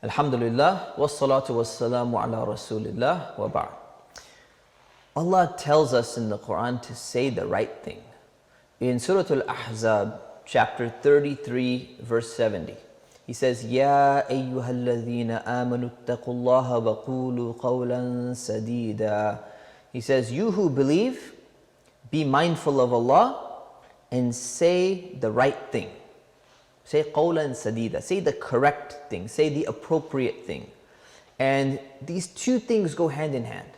Alhamdulillah, wassalatu wassalamu ala rasulillah wa ba'd. Allah tells us in the Quran to say the right thing. In Surah Al-Ahzab, chapter 33, verse 70, He says, Ya ayyuhalladhina amanu ittaqullaha wa qulu qawlan sadida. He says, you who believe, be mindful of Allah and say the right thing. Say qawlan sadida, say the correct thing, say the appropriate thing. And these two things go hand in hand.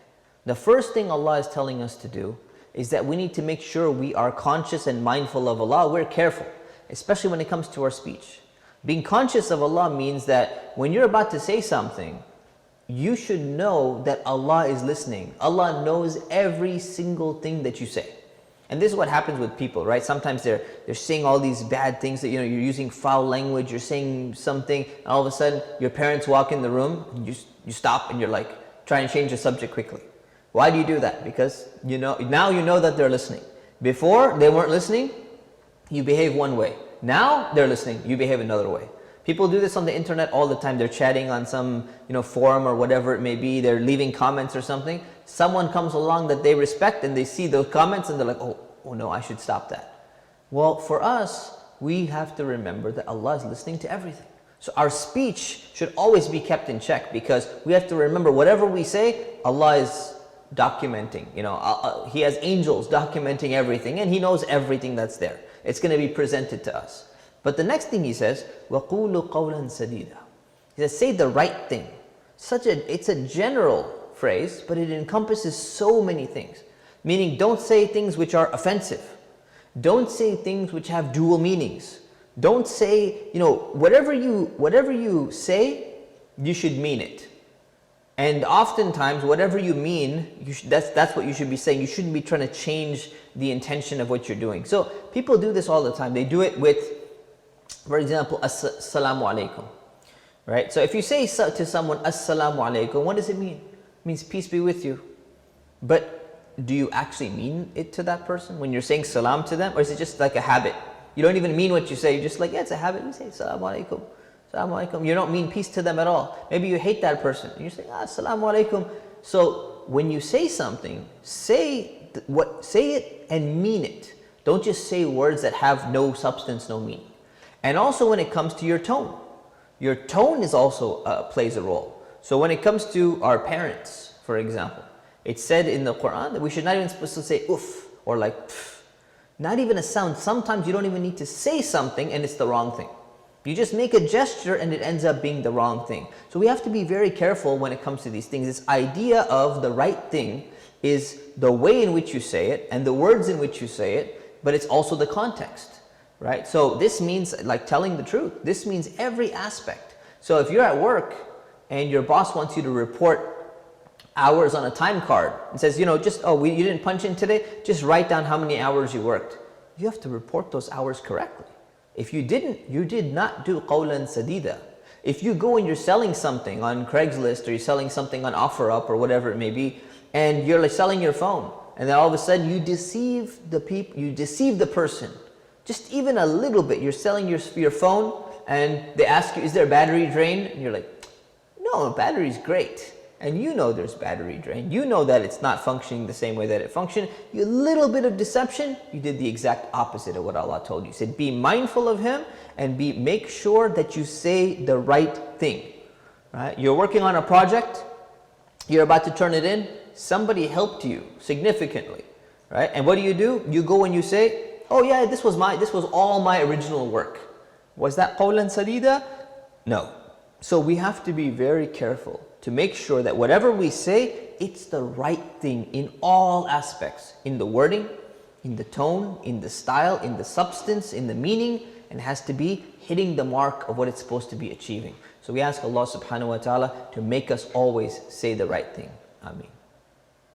The first thing Allah is telling us to do is that we need to make sure we are conscious and mindful of Allah. We're careful, especially when it comes to our speech. Being conscious of Allah means that when you're about to say something, you should know that Allah is listening. Allah knows every single thing that you say. And this is what happens with people, right? Sometimes they're saying all these bad things that, you're using foul language, you're saying something, and all of a sudden your parents walk in the room, and you stop and you're like, try and change the subject quickly. Why do you do that? Because now you know that they're listening. Before they weren't listening, you behave one way. Now they're listening, you behave another way. People do this on the internet all the time. They're chatting on some forum or whatever it may be. They're leaving comments or something. Someone comes along that they respect and they see those comments and they're like, oh no, I should stop that. Well, for us, we have to remember that Allah is listening to everything. So our speech should always be kept in check, because we have to remember whatever we say, Allah is documenting. He has angels documenting everything, and He knows everything that's there. It's going to be presented to us. But the next thing He says, وَقُولُوا قَوْلًا سَدِيدًا. He says, say the right thing. It's a general phrase, but it encompasses so many things. Meaning, don't say things which are offensive. Don't say things which have dual meanings. Don't say, whatever you say, you should mean it. And oftentimes, whatever you mean, that's what you should be saying. You shouldn't be trying to change the intention of what you're doing. So people do this all the time. They do it with, for example, Assalamu alaikum. Right? So if you say to someone, Assalamu alaikum, what does it mean? It means peace be with you. But do you actually mean it to that person when you're saying salam to them? Or is it just like a habit? You don't even mean what you say. You're just like, yeah, it's a habit. You say Assalamu alaikum. Assalamu alaikum. You don't mean peace to them at all. Maybe you hate that person. And you're saying, Assalamu alaikum. So when you say something, say it and mean it. Don't just say words that have no substance, no meaning. And also when it comes to your tone is also plays a role. So when it comes to our parents, for example, it's said in the Quran that we should not even supposed to say uff or like pff. Not even a sound. Sometimes you don't even need to say something and it's the wrong thing. You just make a gesture and it ends up being the wrong thing. So we have to be very careful when it comes to these things. This idea of the right thing is the way in which you say it and the words in which you say it, but it's also the context, right? So this means like telling the truth. This means every aspect. So if you're at work and your boss wants you to report hours on a time card and says, you didn't punch in today, just write down how many hours you worked. You have to report those hours correctly. If you didn't, you did not do qawlan sadida. If you go and you're selling something on Craigslist or you're selling something on OfferUp or whatever it may be, and you're like selling your phone, and then all of a sudden you deceive the people, you deceive the person, just even a little bit. You're selling your phone and they ask you, is there a battery drain? And you're like, no, battery's great. And you know there's battery drain. You know that it's not functioning the same way that it functioned. You little bit of deception, you did the exact opposite of what Allah told you. He said, be mindful of Him and make sure that you say the right thing. Right? You're working on a project, you're about to turn it in, somebody helped you significantly. Right? And what do? You go and you say, oh yeah, this was all my original work. Was that qawlan sadida? No. So we have to be very careful to make sure that whatever we say, it's the right thing in all aspects. In the wording, in the tone, in the style, in the substance, in the meaning, and has to be hitting the mark of what it's supposed to be achieving. So we ask Allah subhanahu wa ta'ala to make us always say the right thing. Ameen.